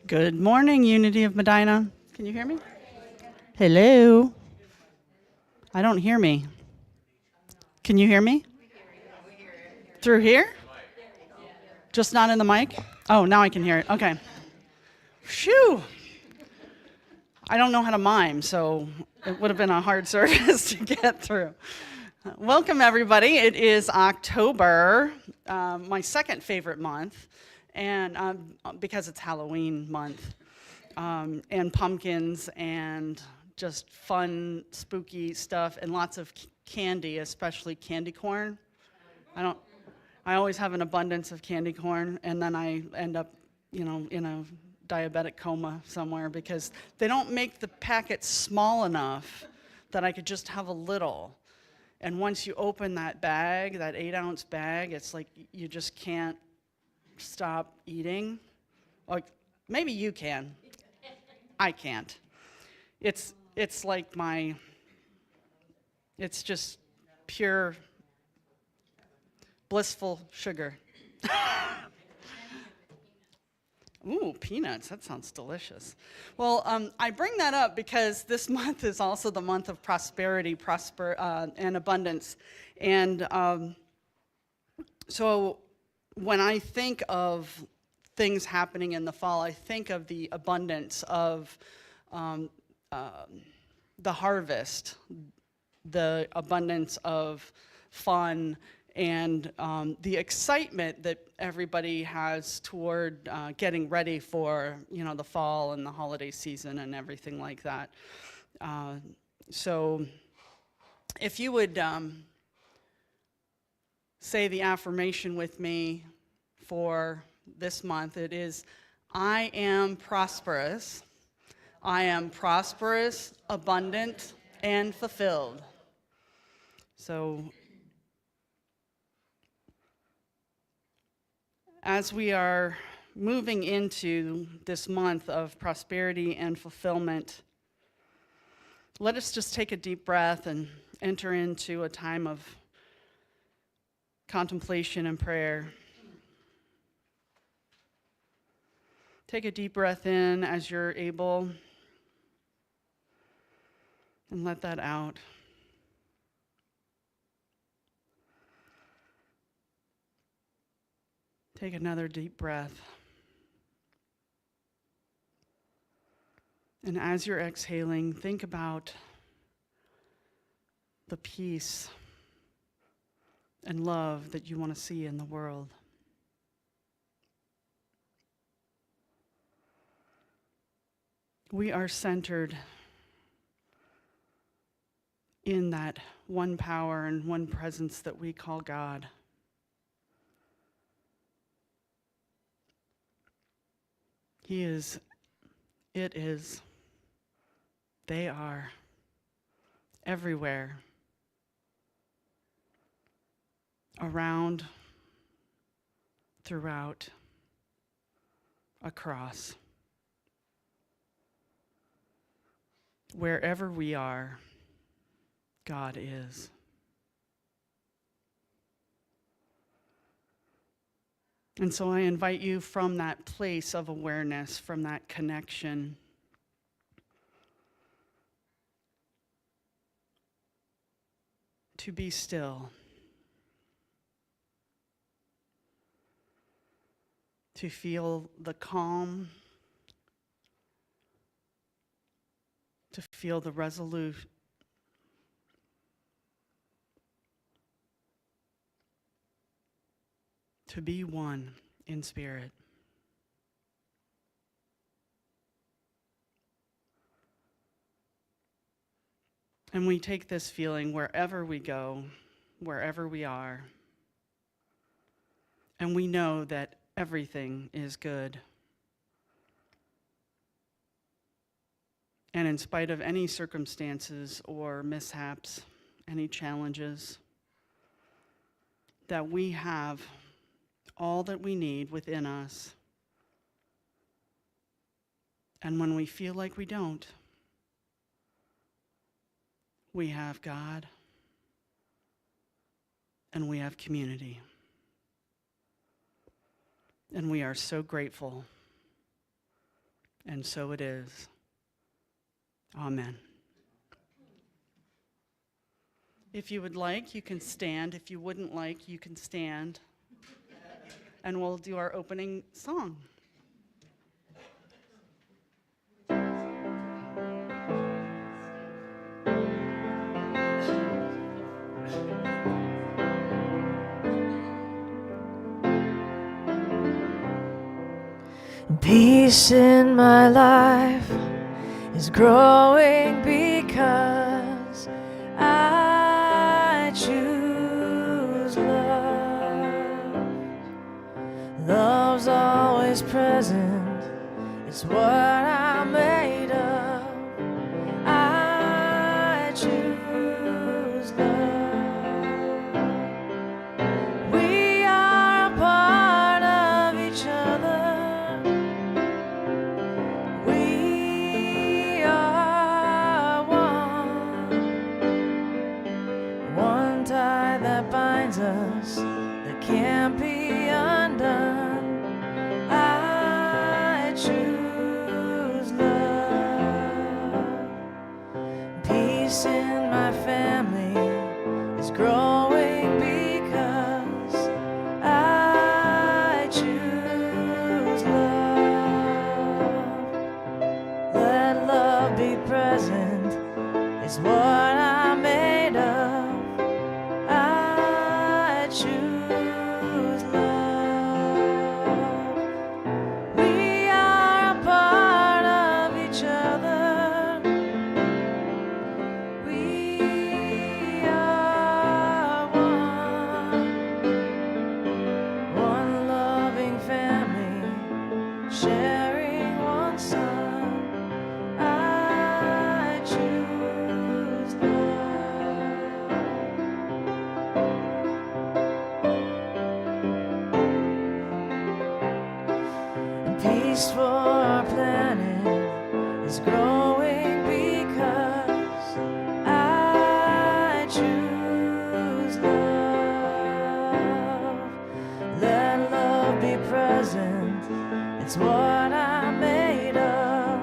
Good morning, Unity of Medina. Can you hear me? Hello. I don't hear me. Can you hear me? Through here? Just not in the mic? Oh, now I can hear it. Okay. Phew. I don't know how to mime, so it would have been a hard service to get through. Welcome, everybody. It is October, my second favorite month, and because it's Halloween month, and pumpkins and just fun, spooky stuff, and lots of candy, especially candy corn. I always have an abundance of candy corn, and then I end up, in a diabetic coma somewhere because they don't make the packet small enough that I could just have a little. And once you open that bag, that 8-ounce bag, it's like you just can't stop eating. Like, maybe you can. I can't. It's like it's just pure blissful sugar. Ooh, peanuts, that sounds delicious. Well, I bring that up because this month is also the month of prosperity, and abundance. And so when I think of things happening in the fall, I think of the abundance of the harvest, the abundance of fun, and the excitement that everybody has toward getting ready for, the fall and the holiday season and everything like that. So if you would say the affirmation with me for this month, it is, I am prosperous. I am prosperous, abundant, and fulfilled. So as we are moving into this month of prosperity and fulfillment, let us just take a deep breath and enter into a time of contemplation and prayer. Take a deep breath in as you're able, and let that out. Take another deep breath. And as you're exhaling, think about the peace and love that you want to see in the world. We are centered in that one power and one presence that we call God. He is, it is, they are everywhere, around, throughout, across. Wherever we are, God is. And so I invite you from that place of awareness, from that connection, to be still, to feel the calm, to feel the resolute, to be one in spirit. And we take this feeling wherever we go, wherever we are, and we know that everything is good. And in spite of any circumstances or mishaps, any challenges, that we have all that we need within us. And when we feel like we don't, we have God and we have community. And we are so grateful and so it is. Amen. If you would like, you can stand. If you wouldn't like, you can stand. And we'll do our opening song. Peace in my life is growing because I choose love. Love's always present, it's what I'm made of. I choose love. We are a part of each other. We are one tie that binds us, that can't be undone. I choose love. Peace in my family is growing because I choose love. Let love be present, it's what I'm made of. I choose love. We are a part of each other. We are one loving family, sharing one son. I choose love. Peace for our planet is growing because I choose love. Let love be present, it's what I'm made of.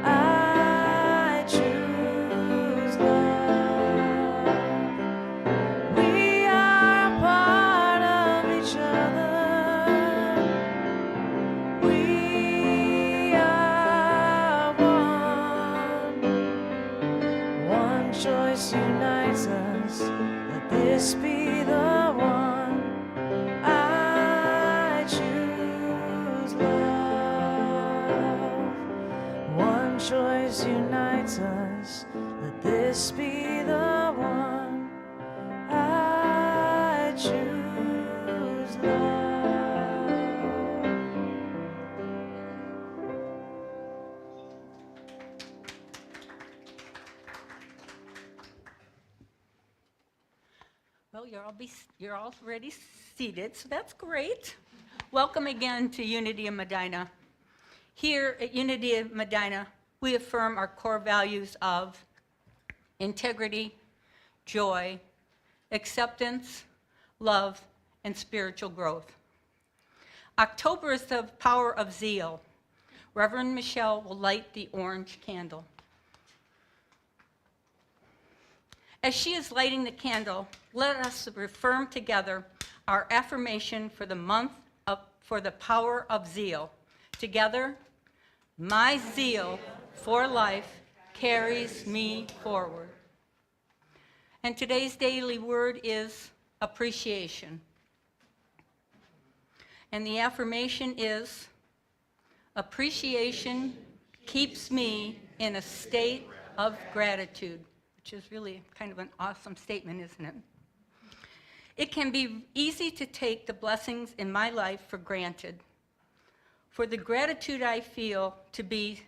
I choose love. We are a part of each other. We are one choice unites us, let this be the one. I choose love. One choice unites us, let this be the one. I choose love. Well, you're already seated, so that's great. Welcome again to Unity of Medina. Here at Unity of Medina, we affirm our core values of integrity, joy, acceptance, love, and spiritual growth. October is the power of zeal. Reverend Michele will light the orange candle. As she is lighting the candle, let us affirm together our affirmation for the month for the power of zeal. Together, my zeal for life carries me forward. And today's daily word is appreciation. And the affirmation is, appreciation keeps me in a state of gratitude, which is really kind of an awesome statement, isn't it? It can be easy to take the blessings in my life for granted, for the gratitude I feel to be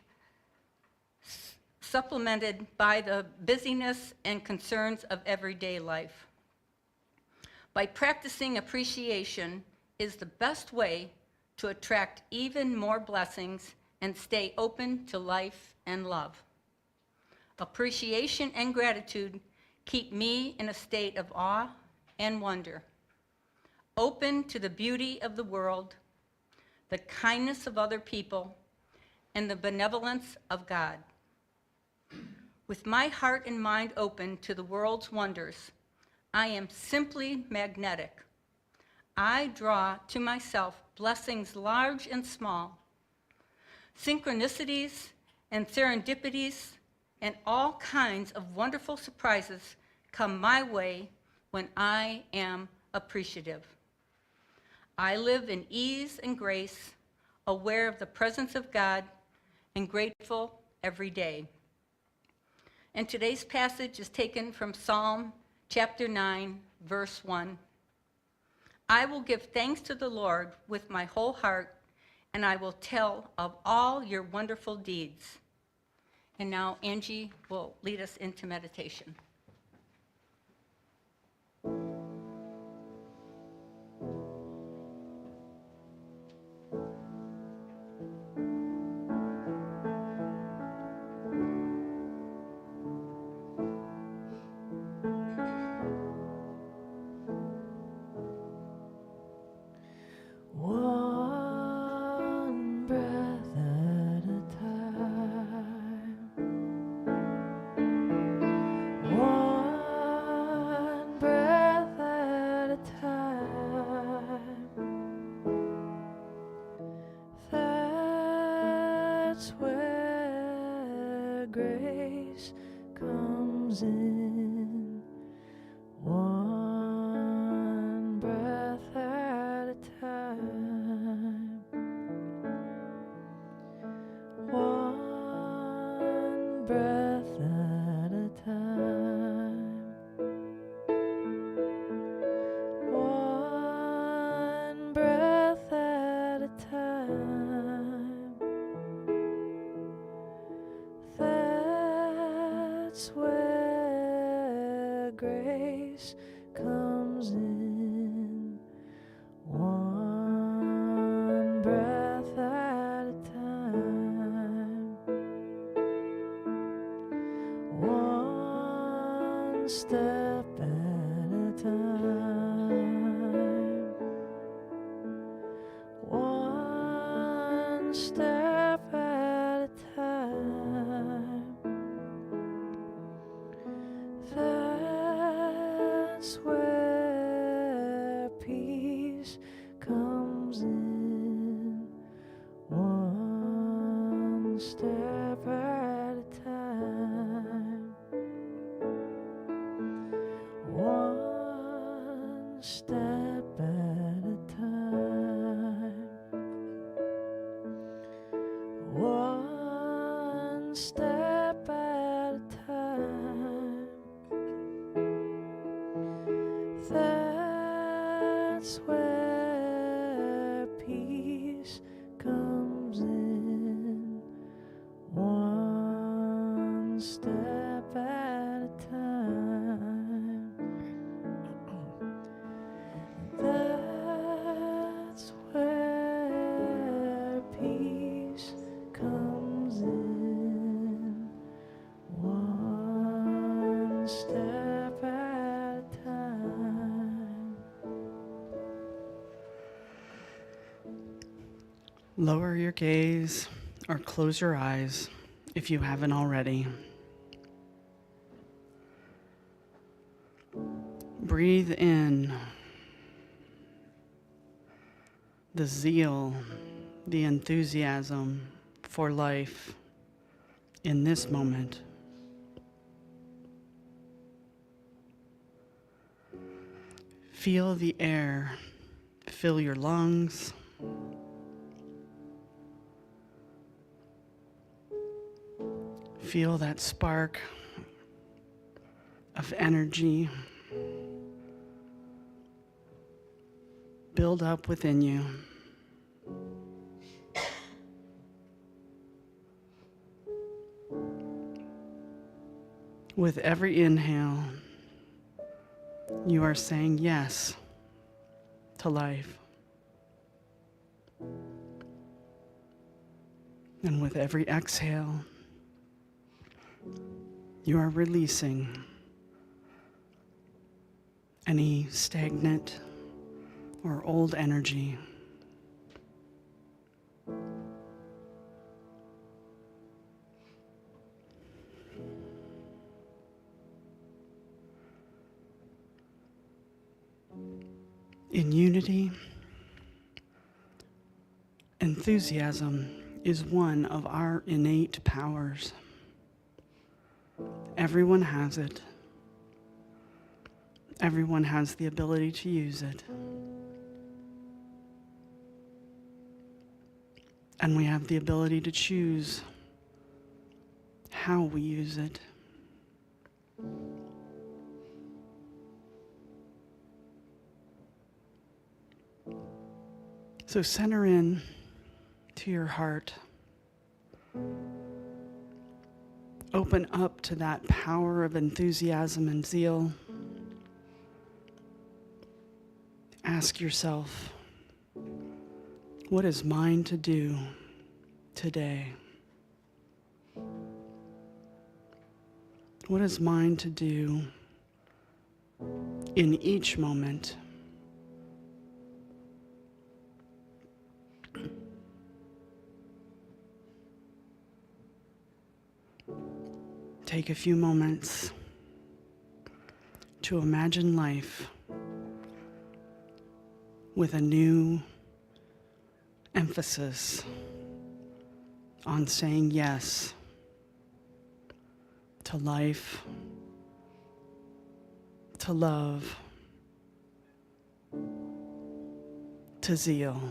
supplemented by the busyness and concerns of everyday life. By practicing appreciation is the best way to attract even more blessings and stay open to life and love. Appreciation and gratitude keep me in a state of awe and wonder, open to the beauty of the world, the kindness of other people, and the benevolence of God. With my heart and mind open to the world's wonders, I am simply magnetic. I draw to myself blessings large and small, synchronicities and serendipities, and all kinds of wonderful surprises come my way when I am appreciative. I live in ease and grace, aware of the presence of God, and grateful every day. And today's passage is taken from Psalm chapter 9, verse 1. I will give thanks to the Lord with my whole heart, and I will tell of all your wonderful deeds. And now Angie will lead us into meditation. One breath at a time. One breath at a time. That's where grace comes in. One breath at a time. One breath at a time. One breath at a time. That's where grace comes in. One breath at a time. One step at a time. One step at a time. That's where peace comes in. One step at a time. One step at a time. One step at a time. That's where peace comes in. One step at a time. That's where peace comes in. One step at a time. Lower your gaze or close your eyes if you haven't already. Breathe in the zeal, the enthusiasm for life in this moment. Feel the air fill your lungs. Feel that spark of energy build up within you. With every inhale, you are saying yes to life. And with every exhale, you are releasing any stagnant or old energy. In unity, enthusiasm is one of our innate powers. Everyone has it. Everyone has the ability to use it. And we have the ability to choose how we use it. So center in to your heart. Open up to that power of enthusiasm and zeal. Ask yourself, what is mine to do today? What is mine to do in each moment? Take a few moments to imagine life with a new emphasis on saying yes to life, to love, to zeal.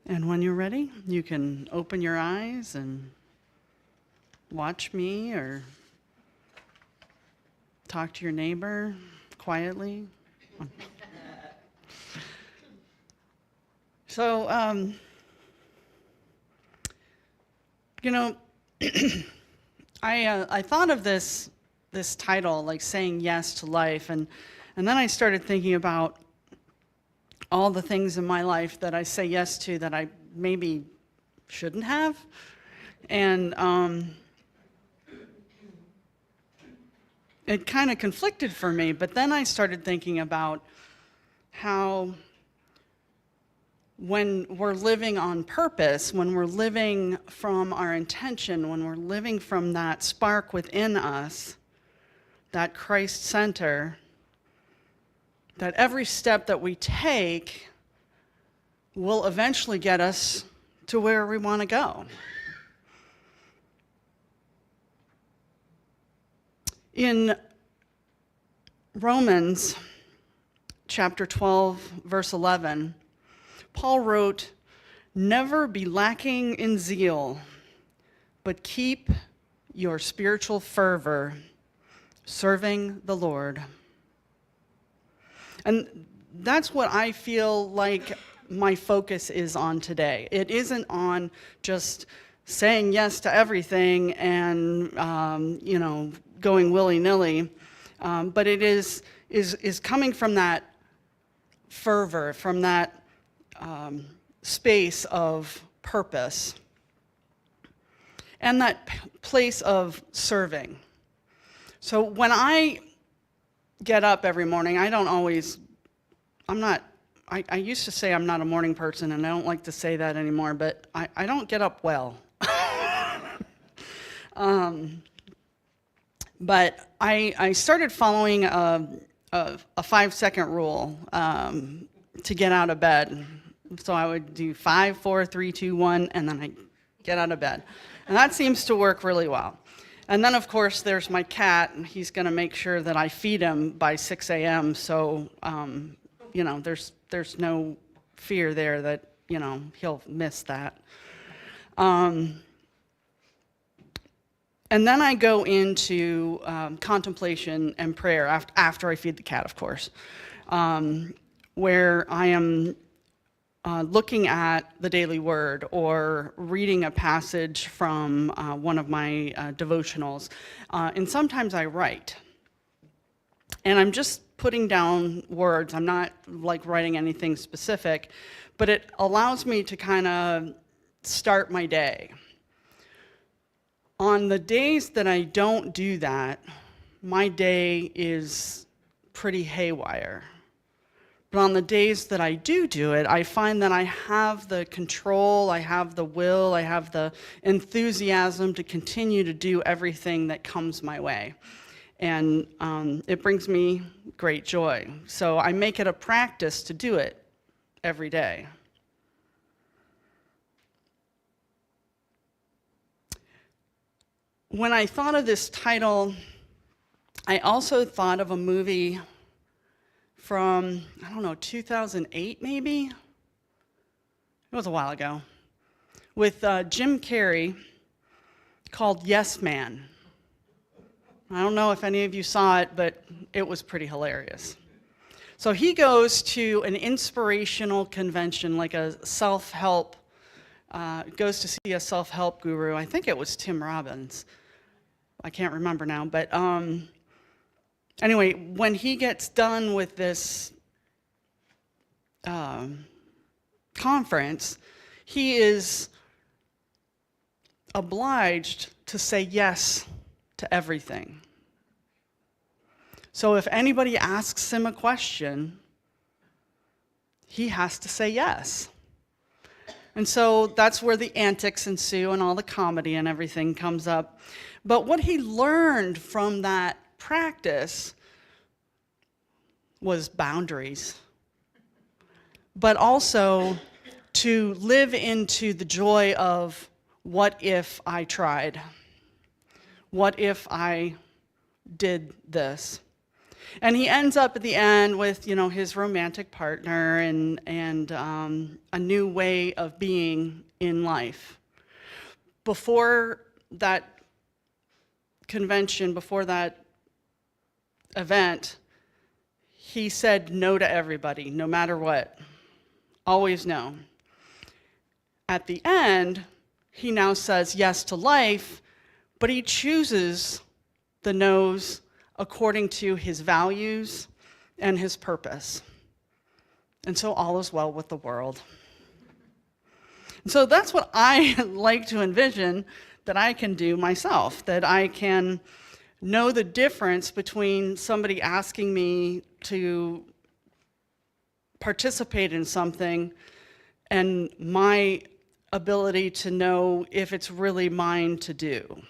And when you're ready, you can open your eyes and watch me or talk to your neighbor quietly. So, I thought of this title, like saying yes to life, and then I started thinking about all the things in my life that I say yes to that I maybe shouldn't have. And it kind of conflicted for me, but then I started thinking about how when we're living on purpose, when we're living from our intention, when we're living from that spark within us, that Christ center, that every step that we take will eventually get us to where we want to go. In Romans chapter 12, verse 11, Paul wrote, "Never be lacking in zeal, but keep your spiritual fervor, serving the Lord." And that's what I feel like my focus is on today. It isn't on just saying yes to everything and, going willy-nilly, but it is coming from that fervor, from that space of purpose, and that place of serving. So when I get up every morning, I used to say I'm not a morning person, and I don't like to say that anymore, but I don't get up well. But I started following a 5-second rule to get out of bed. So I would do 5, 4, 3, 2, 1, and then I get out of bed. And that seems to work really well. And then, of course, there's my cat, and he's going to make sure that I feed him by 6 a.m., so, there's no fear there that, he'll miss that. And then I go into contemplation and prayer after I feed the cat, of course, where I am looking at the daily word or reading a passage from one of my devotionals. And sometimes I write. And I'm just putting down words. I'm not like writing anything specific, but it allows me to kind of start my day. On the days that I don't do that, my day is pretty haywire. But on the days that I do it, I find that I have the control, I have the will, I have the enthusiasm to continue to do everything that comes my way. And it brings me great joy. So I make it a practice to do it every day. When I thought of this title, I also thought of a movie from, 2008 maybe? It was a while ago. With Jim Carrey, called Yes Man. I don't know if any of you saw it, but it was pretty hilarious. So he goes to an inspirational convention, like a self-help, goes to see a self-help guru. I think it was Tim Robbins. I can't remember now, but anyway, when he gets done with this conference, he is obliged to say yes to everything. So if anybody asks him a question, he has to say yes. And so that's where the antics ensue and all the comedy and everything comes up. But what he learned from that practice was boundaries, but also to live into the joy of what if I tried? What if I did this? And he ends up at the end with, his romantic partner and a new way of being in life. Before that convention, before that event, he said no to everybody, no matter what. Always no. At the end, he now says yes to life, but he chooses the no's according to his values and his purpose. And so all is well with the world. And so that's what I like to envision that I can do myself, that I can know the difference between somebody asking me to participate in something and my ability to know if it's really mine to do.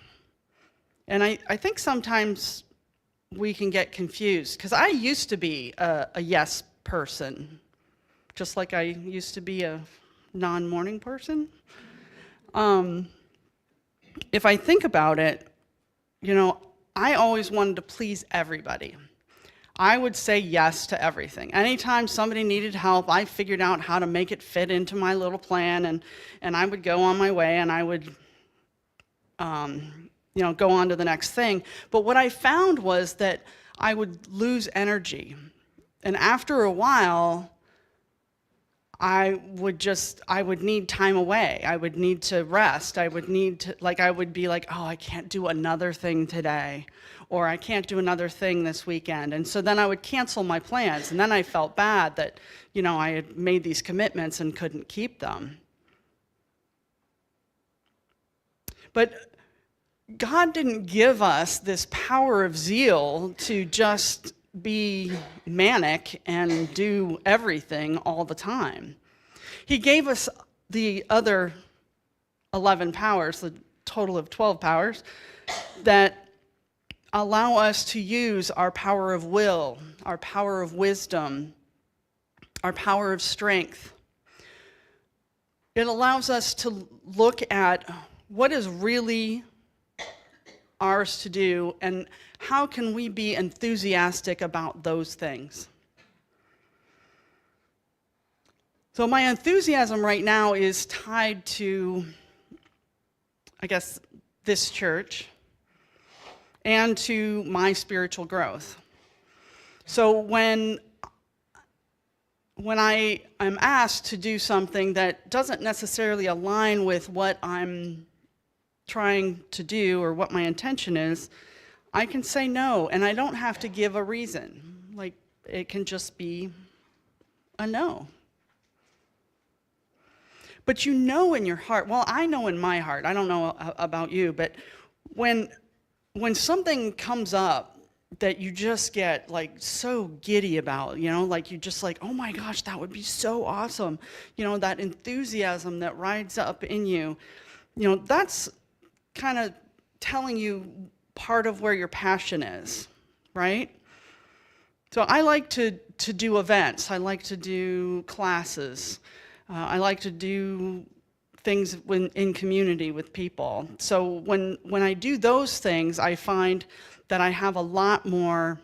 And I think sometimes we can get confused. Because I used to be a yes person, just like I used to be a non-morning person. If I think about it, I always wanted to please everybody. I would say yes to everything. Anytime somebody needed help, I figured out how to make it fit into my little plan, and I would go on my way, and I would go on to the next thing. But what I found was that I would lose energy. And after a while, I would need time away. I would need to rest. I would be like, oh, I can't do another thing today, or I can't do another thing this weekend. And so then I would cancel my plans. And then I felt bad that, I had made these commitments and couldn't keep them. But God didn't give us this power of zeal to just be manic and do everything all the time. He gave us the other 11 powers, the total of 12 powers, that allow us to use our power of will, our power of wisdom, our power of strength. It allows us to look at what is really ours to do, and how can we be enthusiastic about those things? So my enthusiasm right now is tied to, I guess, this church and to my spiritual growth. So when I am asked to do something that doesn't necessarily align with what I'm trying to do or what my intention is, I can say no, and I don't have to give a reason. Like, it can just be a no. But in your heart, well, I know in my heart, I don't know about you, but when something comes up that you just get like so giddy about, like you just like, oh my gosh, that would be so awesome. That enthusiasm that rides up in you, that's kind of telling you part of where your passion is, right? So I like to do events. I like to do classes. I like to do things in community with people. So when I do those things, I find that I have a lot more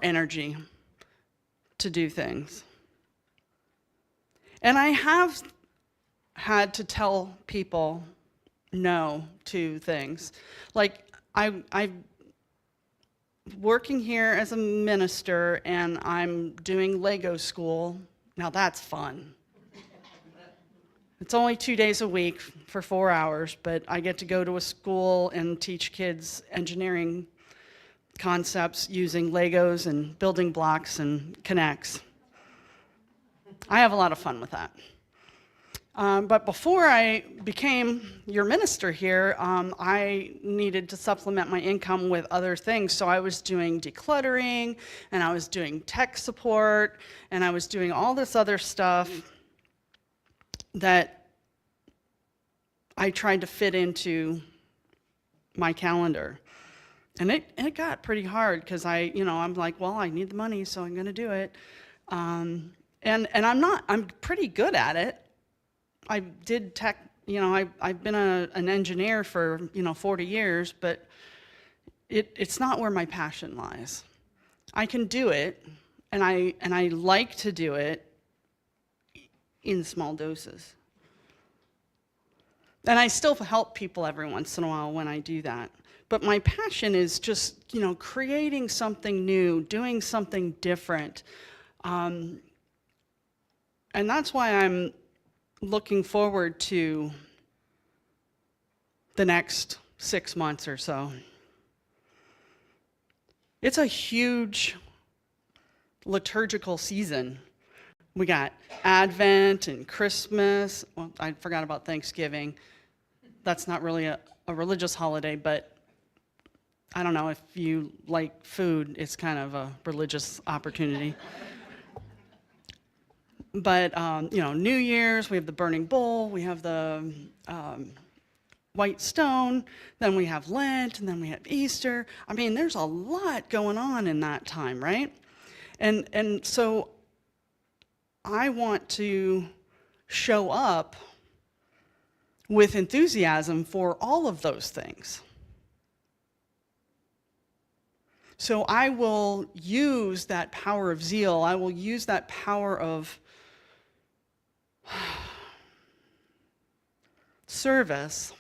energy to do things. And I have had to tell people no to things. Like, I'm working here as a minister, and I'm doing Lego school. Now that's fun. It's only 2 days a week for 4 hours, but I get to go to a school and teach kids engineering concepts using Legos and building blocks and connects. I have a lot of fun with that. But before I became your minister here, I needed to supplement my income with other things. So I was doing decluttering, and I was doing tech support, and I was doing all this other stuff that I tried to fit into my calendar. And it got pretty hard because I'm like, well, I need the money, so I'm going to do it. And I'm pretty good at it. I did tech, I've been an engineer for, 40 years, but it's not where my passion lies. I can do it, and I like to do it in small doses. And I still help people every once in a while when I do that. But my passion is just, creating something new, doing something different. And that's why I'm looking forward to the next 6 months or so. It's a huge liturgical season. We got Advent and Christmas. Well, I forgot about Thanksgiving. That's not really a religious holiday, but I don't know, if you like food, it's kind of a religious opportunity. But, New Year's, we have the burning bowl, we have the white stone, then we have Lent, and then we have Easter. I mean, there's a lot going on in that time, right? And so I want to show up with enthusiasm for all of those things. So I will use that power of zeal. I will use that power of service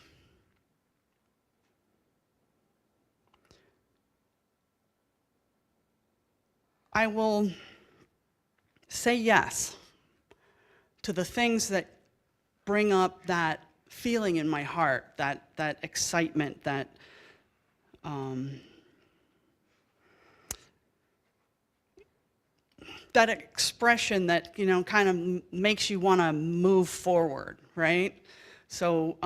I will say yes to the things that bring up that feeling in my heart, that excitement, that that expression that, kind of makes you want to move forward, right? So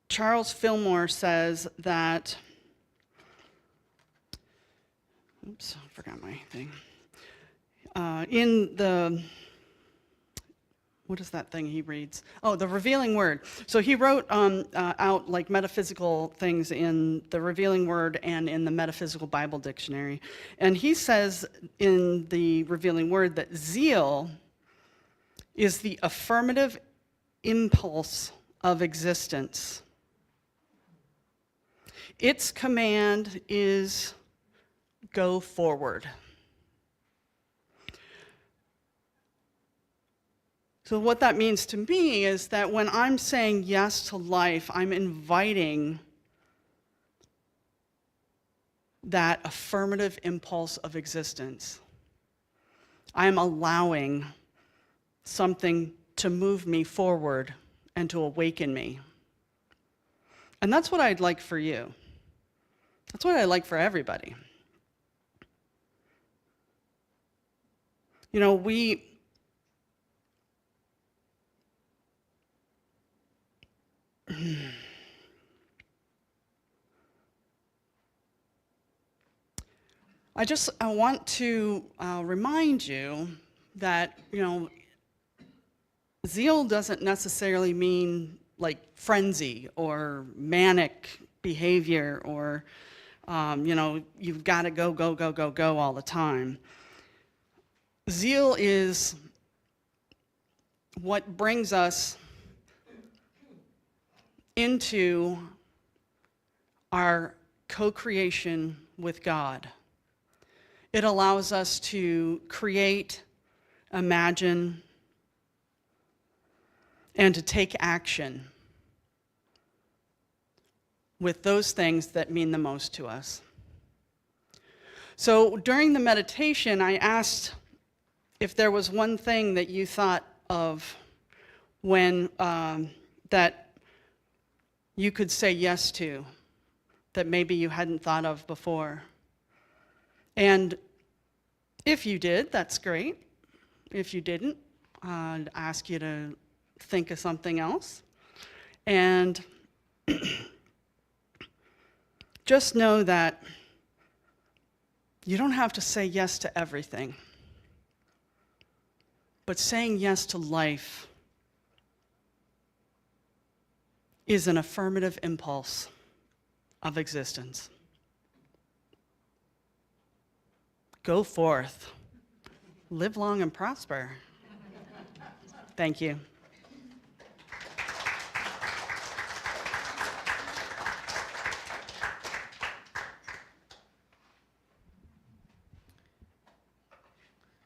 Charles Fillmore says that, oops, I forgot my thing. In the, what is that thing he reads? Oh, the Revealing Word. So he wrote out like metaphysical things in the Revealing Word and in the Metaphysical Bible Dictionary. And he says in the Revealing Word that zeal is the affirmative impulse of existence. Its command is go forward. So what that means to me is that when I'm saying yes to life, I'm inviting that affirmative impulse of existence. I'm allowing something to move me forward and to awaken me. And that's what I'd like for you. That's what I'd like for everybody. I want to remind you that, zeal doesn't necessarily mean like frenzy or manic behavior or, you've got to go, go, go, go, go all the time. Zeal is what brings us into our co-creation with God. It allows us to create, imagine, and to take action with those things that mean the most to us. So during the meditation, I asked if there was one thing that you thought of when that you could say yes to, that maybe you hadn't thought of before. And if you did, that's great. If you didn't, I'd ask you to think of something else. And just know that you don't have to say yes to everything. But saying yes to life is an affirmative impulse of existence. Go forth. Live long and prosper. Thank you.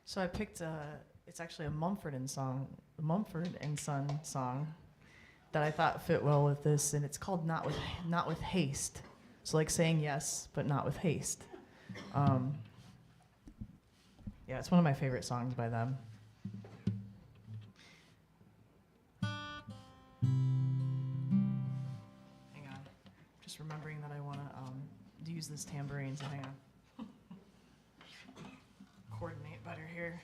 So I picked it's actually a Mumford and Son song that I thought fit well with this, and it's called Not with Haste. So like saying yes, but not with haste. Yeah, it's one of my favorite songs by them. Hang on. Just remembering that I want to use this tambourine, so hang on. Coordinate better here.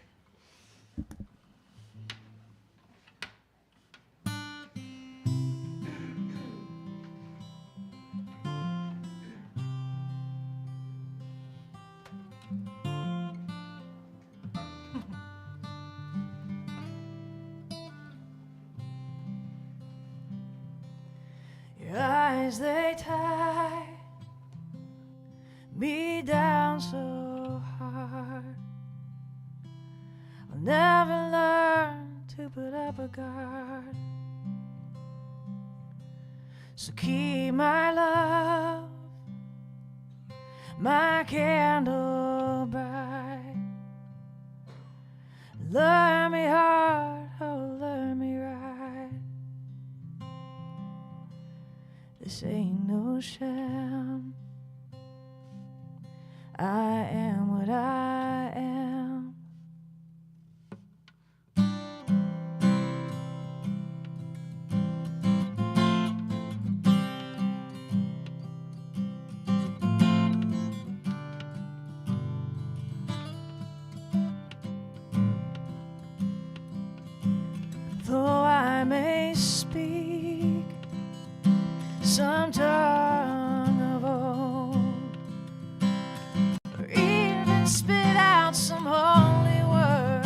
ties they tie me down so hard. I'll never learn to put up a guard. So keep my love, my candle bright. Learn me hard, oh, learn me right. This ain't no sham. I am what I am. Though I may speak some tongue of old, or even spit out some holy word,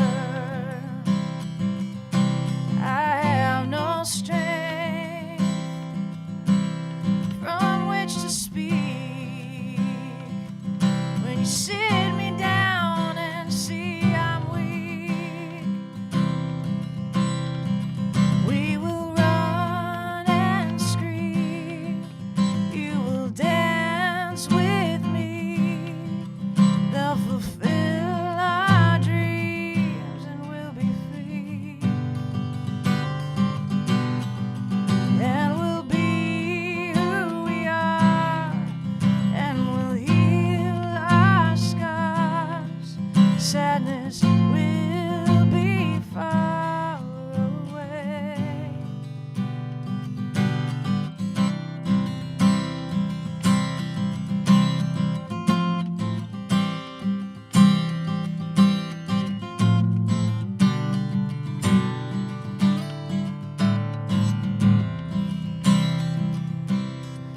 I have no strength from which to speak. When you sit me down and see I'm weak, we will run and scream. You will dance with me. They'll fulfill our dreams and we'll be free. And we'll be who we are, and we'll heal our scars. Sadness will be far away.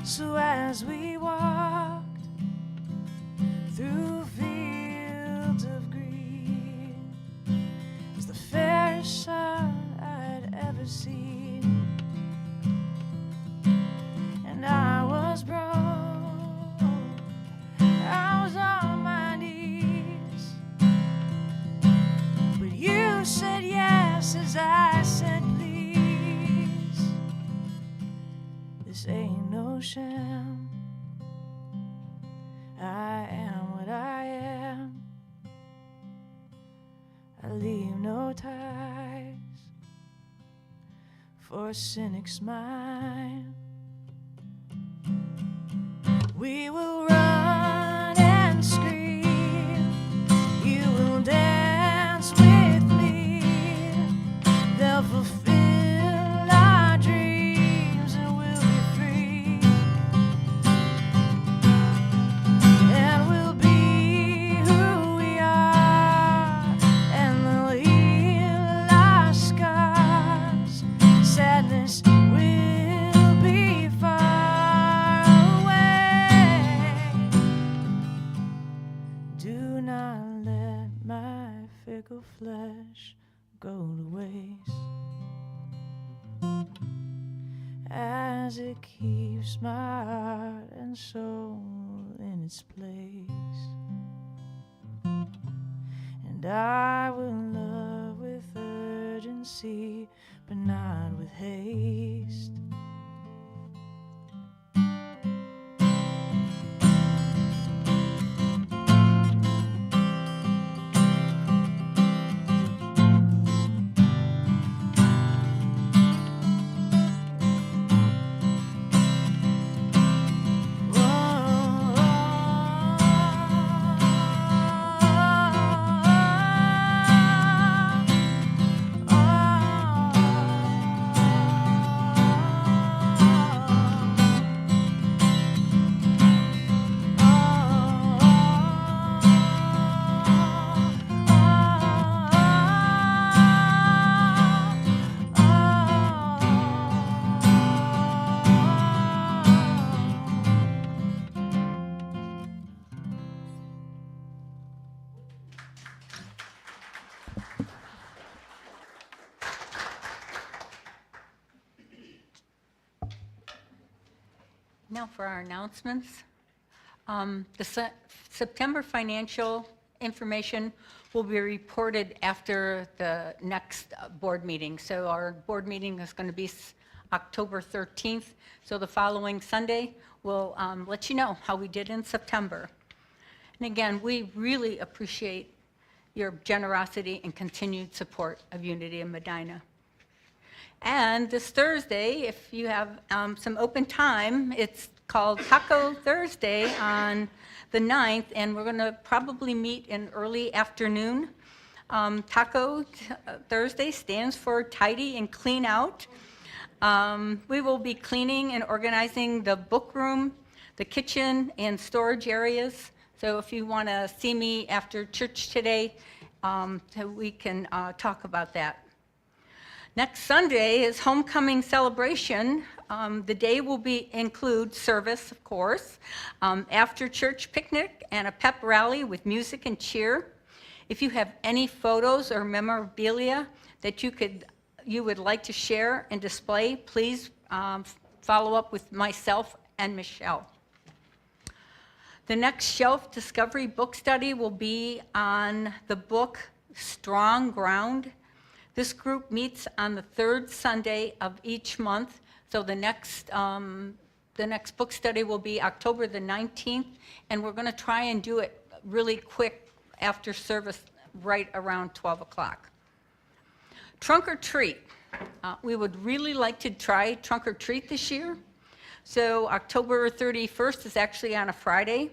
So as we walked through fields of green, it's the fairest sun I'd ever seen, and I was broke, I was on my knees, but you said yes as I said please. This ain't no sham. I am what I am. I leave no ties for a cynic's mind. We will run and scream. You will dance with me. They'll fulfill our dreams and we'll be free. And we'll be who we are, and they'll heal our scars. Sadness will be far away. Do not let my fickle flesh go to waste, as it keeps my heart and soul in its place. And I will love with urgency, but not with haste. Now for our announcements. September financial information will be reported after the next board meeting. So our board meeting is going to be October 13th. So the following Sunday, we'll let you know how we did in September. And again, we really appreciate your generosity and continued support of Unity in Medina. And this Thursday, if you have some open time, it's called Taco Thursday on the 9th, and we're going to probably meet in early afternoon. Taco Thursday stands for Tidy and Clean Out. We will be cleaning and organizing the book room, the kitchen, and storage areas. So if you want to see me after church today, so we can talk about that. Next Sunday is homecoming celebration. The day will include service, of course, after church picnic and a pep rally with music and cheer. If you have any photos or memorabilia that you would like to share and display, please follow up with myself and Michele. The next shelf discovery book study will be on the book Strong Ground. This group meets on the third Sunday of each month. So the next book study will be October the 19th, and we're going to try and do it really quick after service, right around 12 o'clock. Trunk or treat. We would really like to try trunk or treat this year. So October 31st is actually on a Friday.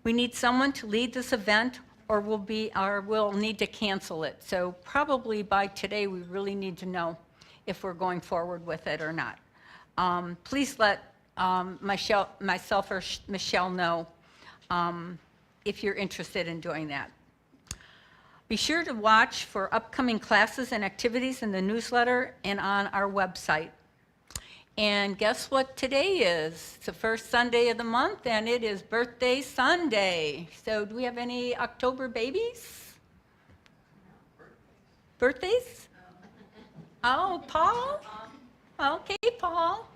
We need someone to lead this event, or we'll need to cancel it. So probably by today, we really need to know if we're going forward with it or not. Please let myself or Michele know if you're interested in doing that. Be sure to watch for upcoming classes and activities in the newsletter and on our website. And guess what today is? It's the first Sunday of the month, and it is Birthday Sunday. So do we have any October babies? Birthdays? Oh, Paul? Okay, Paul.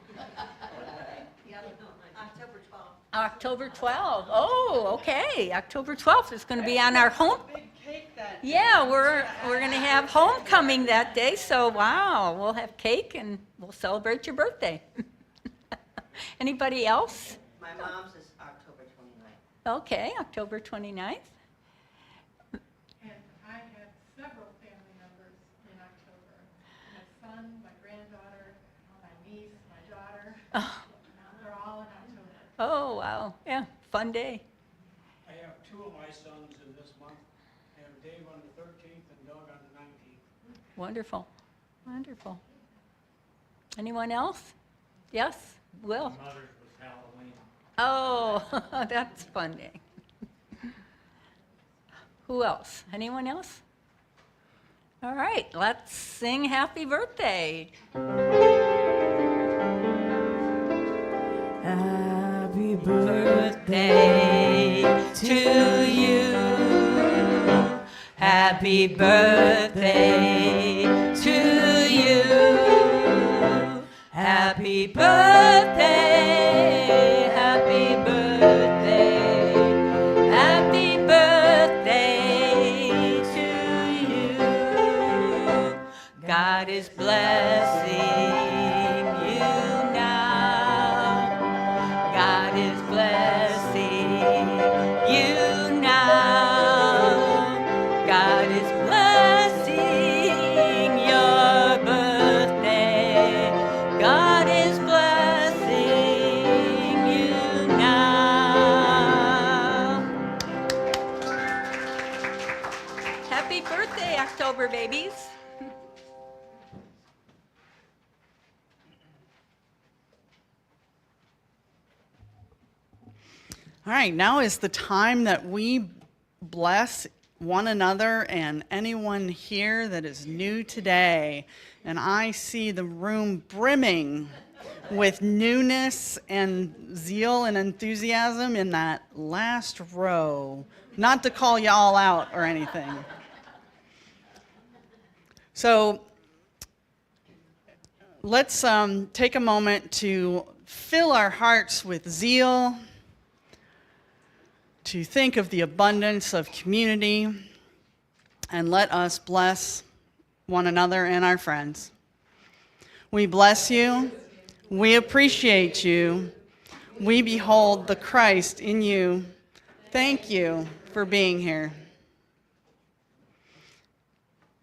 October 12th. Oh, okay. October 12th is going to be on our home. Yeah, we're going to have homecoming that day. So, wow, we'll have cake and we'll celebrate your birthday. Anybody else? My mom's is October 29th. Okay, October 29th. And I have several family members in October. My son, my granddaughter, my niece, my daughter. Oh, They're all in October. oh, wow. Yeah, fun day. I have two of my sons in this month. I have Dave on the 13th and Doug on the 19th. Wonderful, wonderful. Anyone else? Yes, Will? My mother's was Halloween. Oh, that's fun day. Who else? Anyone else? All right, let's sing happy birthday. Happy Birthday to you. Happy birthday to you. Happy birthday, happy birthday, happy birthday to you. God is blessing you now. God is blessing you now. God is blessing your birthday. God is blessing you now. Happy birthday, October babies. All right, now is the time that we bless one another and anyone here that is new today. And I see the room brimming with newness and zeal and enthusiasm in that last row. Not to call you all out or anything. So let's take a moment to fill our hearts with zeal, to think of the abundance of community, and let us bless one another and our friends. We bless you. We appreciate you. We behold the Christ in you. Thank you for being here.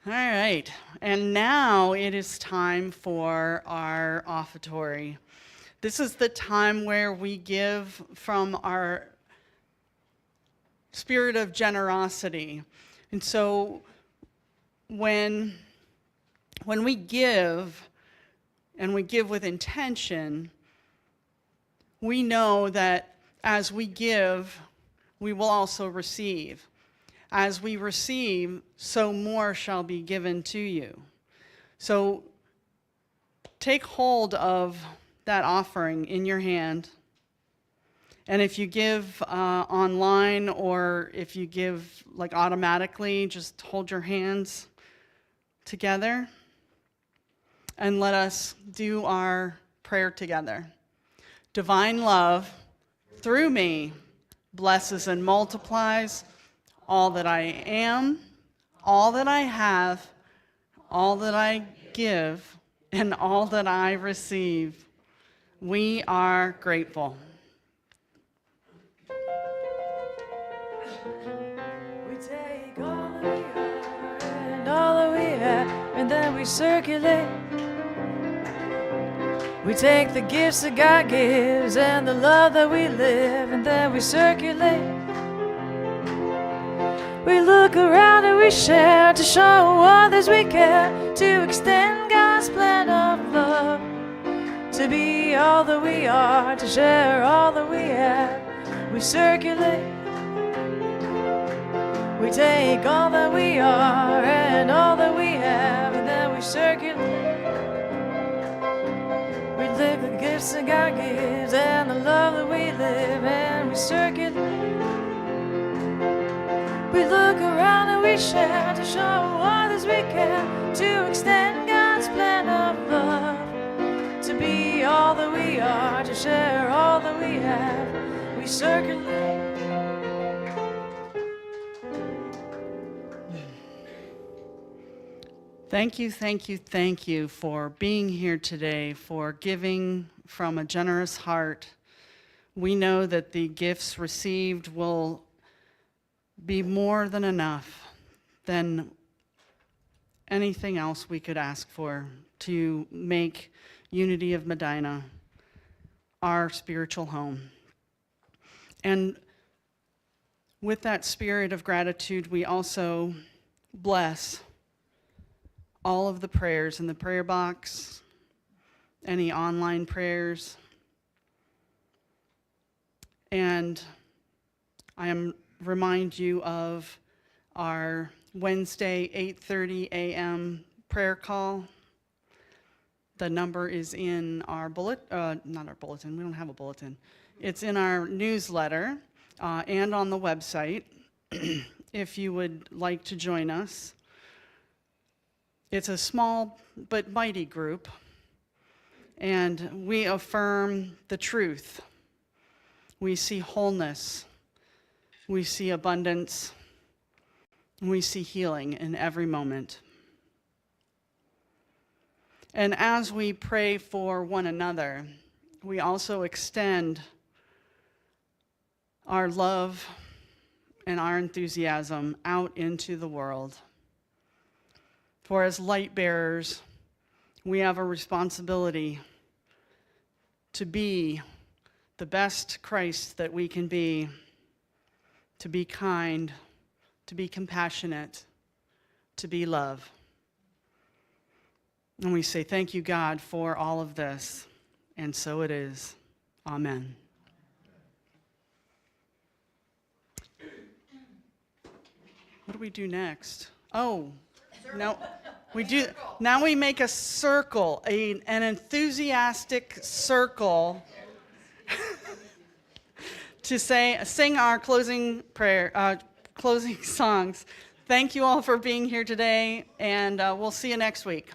All right, and now it is time for our offertory. This is the time where we give from our spirit of generosity. And so when we give, and we give with intention, we know that as we give, we will also receive. As we receive, so more shall be given to you. So take hold of that offering in your hand. And if you give online, or if you give like automatically, just hold your hands together and let us do our prayer together. Divine love, through me, blesses and multiplies all that I am, all that I have, all that I give, and all that I receive. We are grateful. We take all that we are and all that we have, and then we circulate. We take the gifts that God gives and the love that we live, and then we circulate. We look around and we share to show others we care, to extend God's plan of love, to be all that we are, to share all that we have. We circulate. We take all that we are and all that we have, and then we circulate. We live the gifts that God gives and the love that we live, and we circulate. We look around and we share to show others we care, to extend God's plan of love, to be all that we are, to share all that we have. We circulate. Thank you, thank you, thank you for being here today, for giving from a generous heart. We know that the gifts received will be more than enough, than anything else we could ask for, to make Unity of Medina our spiritual home. And with that spirit of gratitude, we also bless all of the prayers in the prayer box, any online prayers. And I remind you of our Wednesday 8:30 a.m. prayer call. The number is in our not our bulletin, we don't have a bulletin. It's in our newsletter and on the website if you would like to join us. It's a small but mighty group, and we affirm the truth. We see wholeness, we see abundance, and we see healing in every moment. And as we pray for one another, we also extend our love and our enthusiasm out into the world. For as light bearers, we have a responsibility to be the best Christ that we can be, to be kind, to be compassionate, to be love. And we say, thank you, God, for all of this. And so it is. Amen. What do we do next? Oh, no. We do. Now we make a circle, an enthusiastic circle to sing our closing prayer, closing songs. Thank you all for being here today, and we'll see you next week.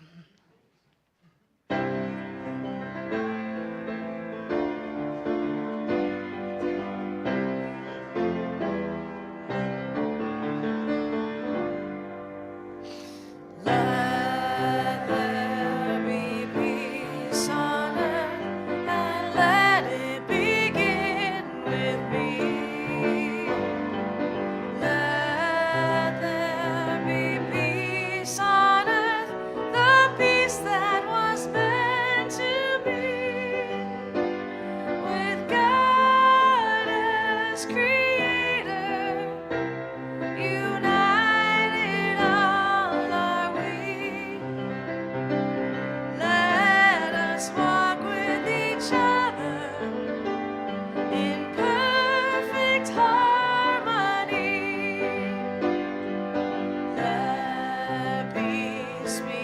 makes me